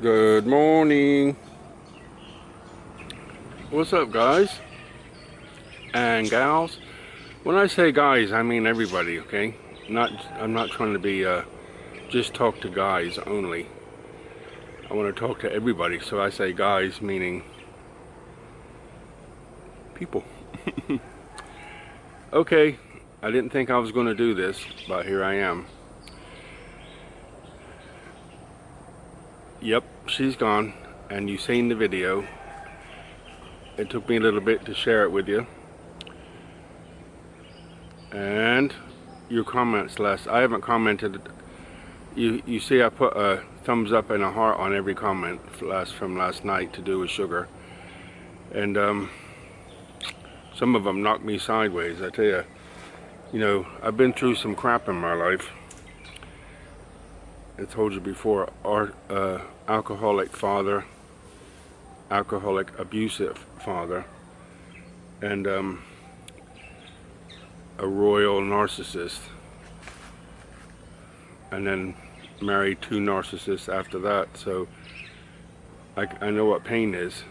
Good morning. What's up, guys and gals? When I say guys, I mean everybody, okay? I'm not trying to be just talk to guys only. I want to talk to everybody, so I say guys meaning people. Okay, I didn't think I was going to do this, but here I am. Yep, she's gone, and you've seen the video. It took me a little bit to share it with you. And your comments last, I haven't commented. You see I put a thumbs up and a heart on every comment from last night to do with sugar. And some of them knocked me sideways. I tell you, I've been through some crap in my life. I told you before, alcoholic father, alcoholic abusive father, and a royal narcissist, and then married 2 narcissists after that. So I know what pain is.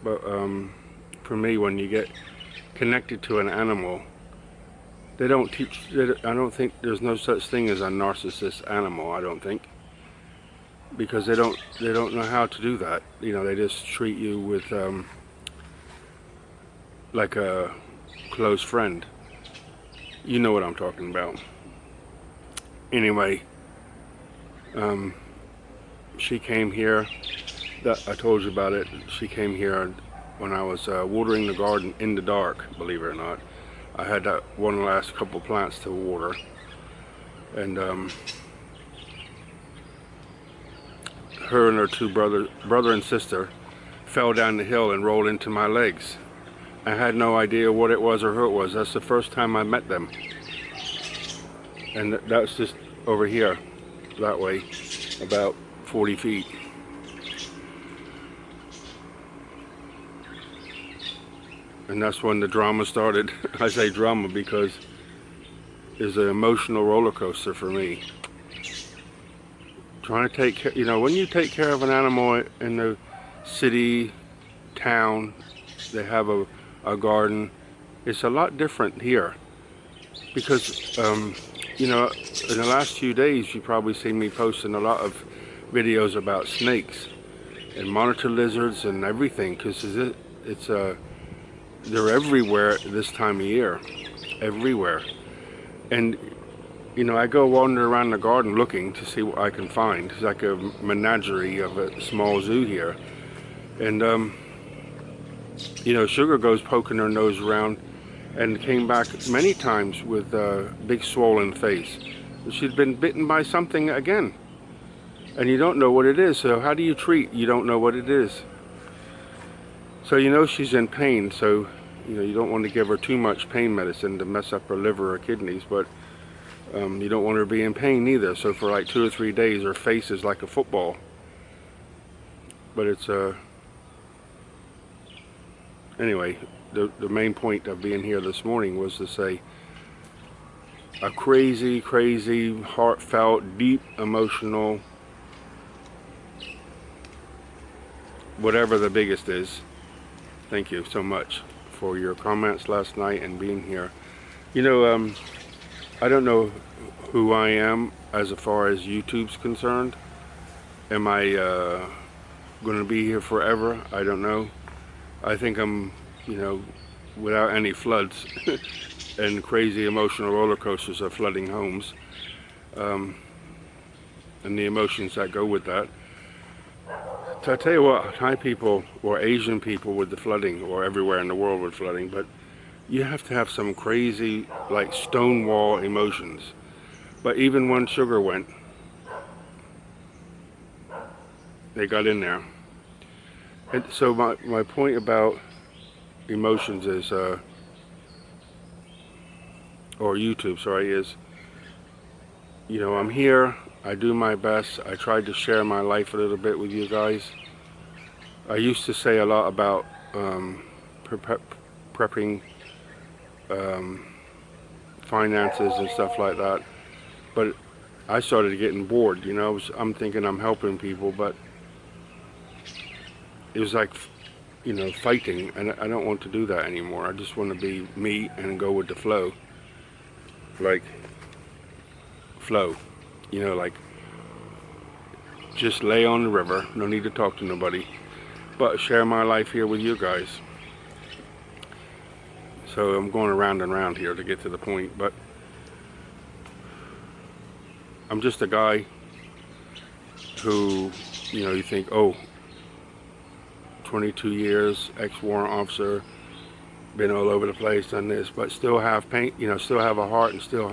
But for me, when you get connected to an animal, they don't teach. I don't think there's no such thing as a narcissist animal. I don't think, because they don't know how to do that. They just treat you with like a close friend. You know what I'm talking about. Anyway, she came here. I told you about it. She came here when I was watering the garden in the dark, believe it or not. I had that one last couple plants to water, and her and her 2 brother and sister, fell down the hill and rolled into my legs. I had no idea what it was or who it was. That's the first time I met them, and that's just over here, that way, about 40 feet. And that's when the drama started. I say drama because it's an emotional roller coaster for me. Trying to take care, when you take care of an animal in the city, town, they have a garden, it's a lot different here. Because, in the last few days, you probably seen me posting a lot of videos about snakes and monitor lizards and everything, because they're everywhere this time of year, everywhere. And I go wander around the garden looking to see what I can find. It's like a menagerie of a small zoo here. And Sugar goes poking her nose around and came back many times with a big swollen face. She'd been bitten by something again, and you don't know what it is. So how do you treat? You don't know what it is. So she's in pain, so you don't want to give her too much pain medicine to mess up her liver or kidneys, but you don't want her to be in pain either. So for like 2 or 3 days, her face is like a football. But it's anyway, the main point of being here this morning was to say a crazy, heartfelt, deep, emotional, whatever the biggest is. Thank you so much for your comments last night and being here. I don't know who I am as far as YouTube's concerned. Am I going to be here forever? I don't know. I think I'm, without any floods and crazy emotional roller coasters of flooding homes, and the emotions that go with that. So I tell you what, Thai people or Asian people with the flooding, or everywhere in the world with flooding, but you have to have some crazy, like stonewall emotions. But even when Sugar went, they got in there. And so my point about emotions is, or YouTube, sorry, is, I'm here. I do my best. I tried to share my life a little bit with you guys. I used to say a lot about prepping finances and stuff like that, but I started getting bored. I'm thinking I'm helping people, but it was like, you know, fighting, and I don't want to do that anymore. I just want to be me and go with the flow. Like, flow, you know, like, just lay on the river, no need to talk to nobody, but share my life here with you guys. So I'm going around and around here to get to the point, but I'm just a guy who, you know, you think, oh, 22 years, ex-warrant officer, been all over the place, done this, but still have pain, you know, still have a heart and still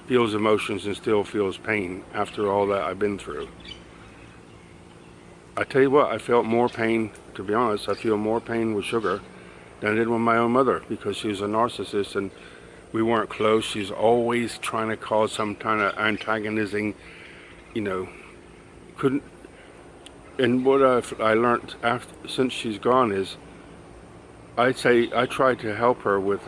feels emotions and still feels pain after all that I've been through. I tell you what, I felt more pain, to be honest, I feel more pain with Sugar than I did with my own mother, because she was a narcissist and we weren't close. She's always trying to cause some kind of antagonizing, you know, couldn't. And what I learned since she's gone is, I try to help her with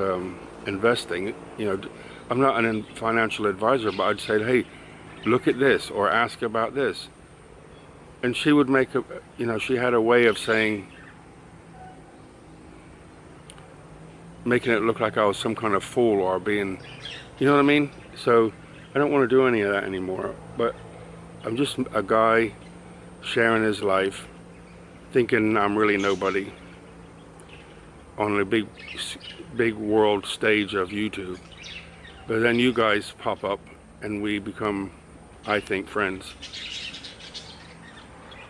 investing. You know, I'm not a financial advisor, but I'd say, hey, look at this or ask about this. And she would make a, you know, she had a way of saying, making it look like I was some kind of fool or being, you know what I mean? So I don't want to do any of that anymore. But I'm just a guy sharing his life, thinking I'm really nobody on the big world stage of YouTube. But then you guys pop up and we become, I think, friends.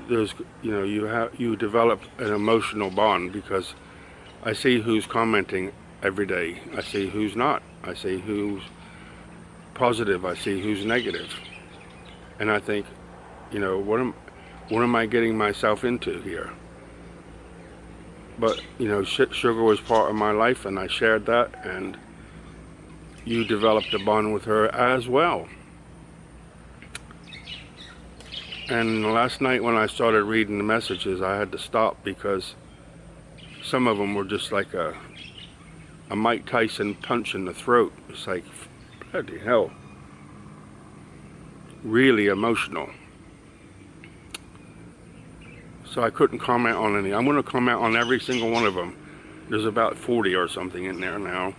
There's, you know, you develop an emotional bond, because I see who's commenting every day. I see who's not. I see who's positive. I see who's negative. And I think, you know, what am I getting myself into here? But, you know, Sugar was part of my life, and I shared that, and you developed a bond with her as well. And last night when I started reading the messages, I had to stop, because some of them were just like a Mike Tyson punch in the throat. It's like, bloody hell. Really emotional. So I couldn't comment on any. I'm going to comment on every single one of them. There's about 40 or something in there now.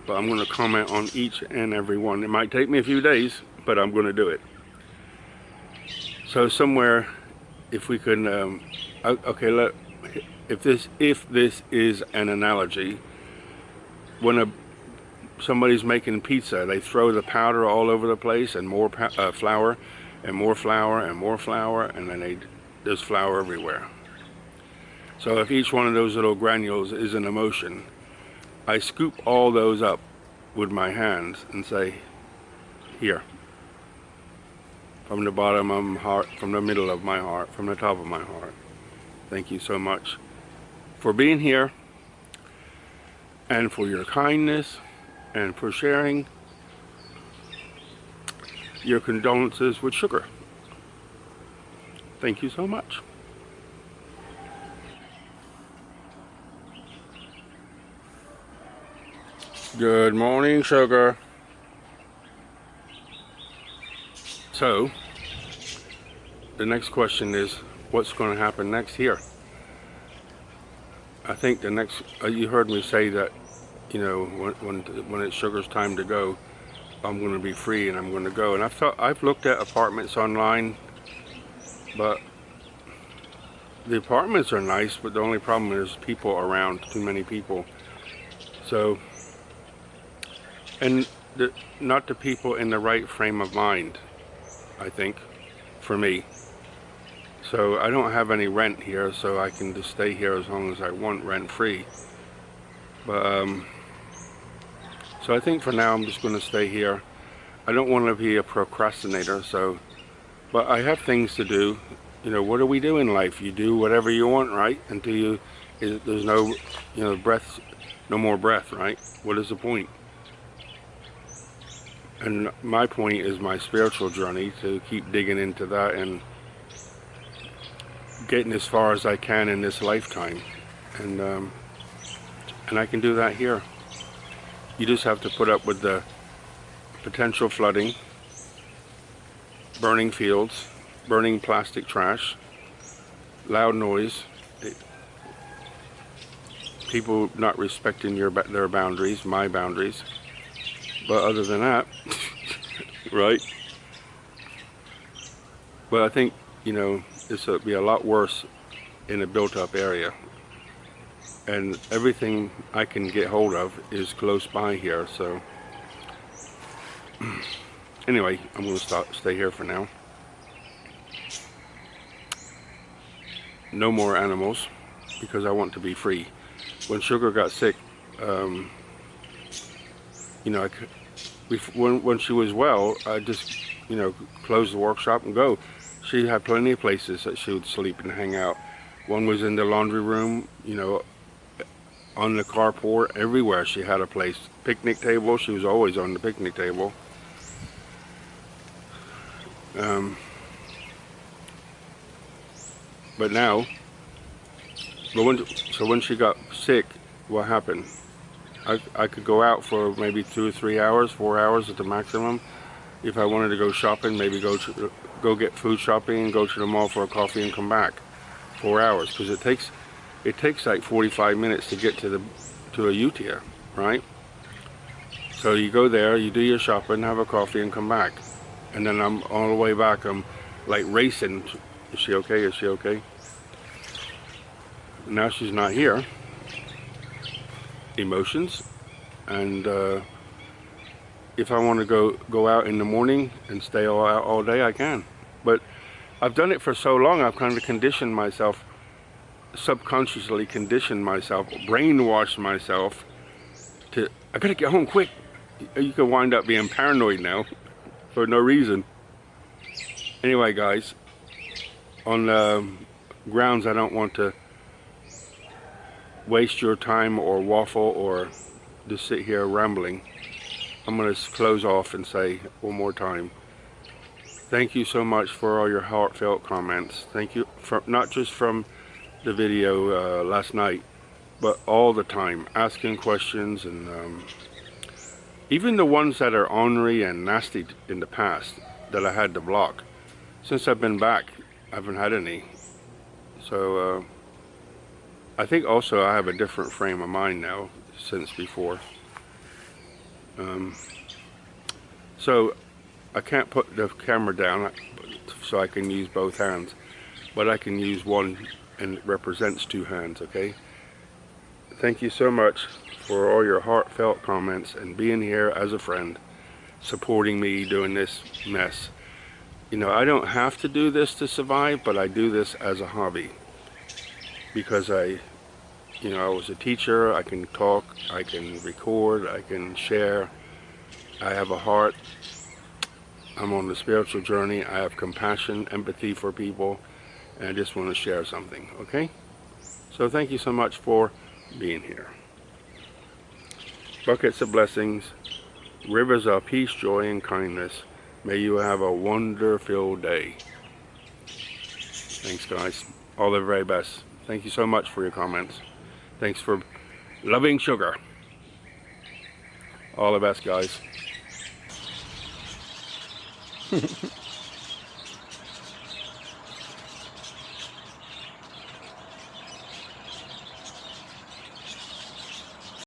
But I'm going to comment on each and every one. It might take me a few days, but I'm going to do it. So somewhere, if we can, okay, if this is an analogy, when somebody's making pizza, they throw the powder all over the place, and more flour, and more flour, and more flour, and then there's flour everywhere. So if each one of those little granules is an emotion, I scoop all those up with my hands and say, here. From the bottom of my heart, from the middle of my heart, from the top of my heart. Thank you so much for being here, and for your kindness, and for sharing your condolences with Sugar. Thank you so much. Good morning, Sugar. So, the next question is, what's going to happen next here? I think the next, you heard me say that, you know, when it's Sugar's time to go, I'm going to be free and I'm going to go. And I've looked at apartments online, but the apartments are nice, but the only problem is people around, too many people. So, and not the people in the right frame of mind, I think, for me. So I don't have any rent here, so I can just stay here as long as I want, rent free. But so I think for now I'm just going to stay here. I don't want to be a procrastinator, so, but I have things to do. You know, what do we do in life? You do whatever you want, right? Until there's no, you know, no more breath, right? What is the point? And my point is my spiritual journey, to keep digging into that and getting as far as I can in this lifetime. And I can do that here. You just have to put up with the potential flooding, burning fields, burning plastic trash, loud noise. people not respecting their boundaries, my boundaries. But other than that, right? But I think, you know, this would be a lot worse in a built-up area. And everything I can get hold of is close by here, so anyway, I'm going to stay here for now. No more animals, because I want to be free. When Sugar got sick, you know, when she was well, I just, you know, close the workshop and go. She had plenty of places that she would sleep and hang out. One was in the laundry room, you know, on the carport, everywhere she had a place. Picnic table, she was always on the picnic table. But now, so when she got sick, what happened? I could go out for maybe 2 or 3 hours, 4 hours at the maximum. If I wanted to go shopping, maybe go get food shopping and go to the mall for a coffee and come back. 4 hours, because it takes like 45 minutes to get to a Utia, right? So you go there, you do your shopping, have a coffee and come back. And then I'm all the way back, I'm like racing. Is she okay? Is she okay? Now she's not here. Emotions. And if I want to go out in the morning and stay out all day, I can. But I've done it for so long, I've kind of conditioned myself, subconsciously conditioned myself, brainwashed myself to, I gotta get home quick. You can wind up being paranoid now for no reason. Anyway, guys, on grounds I don't want to waste your time or waffle or just sit here rambling, I'm going to close off and say one more time, thank you so much for all your heartfelt comments. Thank you, for not just from the video last night, but all the time, asking questions, and even the ones that are ornery and nasty in the past that I had to block. Since I've been back, I haven't had any. So I think also I have a different frame of mind now since before. So I can't put the camera down so I can use both hands, but I can use one and it represents 2 hands, okay? Thank you so much for all your heartfelt comments and being here as a friend, supporting me doing this mess. You know, I don't have to do this to survive, but I do this as a hobby because I was a teacher. I can talk, I can record, I can share. I have a heart. I'm on the spiritual journey. I have compassion, empathy for people, and I just want to share something, okay? So thank you so much for being here. Buckets of blessings, rivers of peace, joy, and kindness. May you have a wonder-filled day. Thanks, guys. All the very best. Thank you so much for your comments. Thanks for loving Sugar. All the best, guys.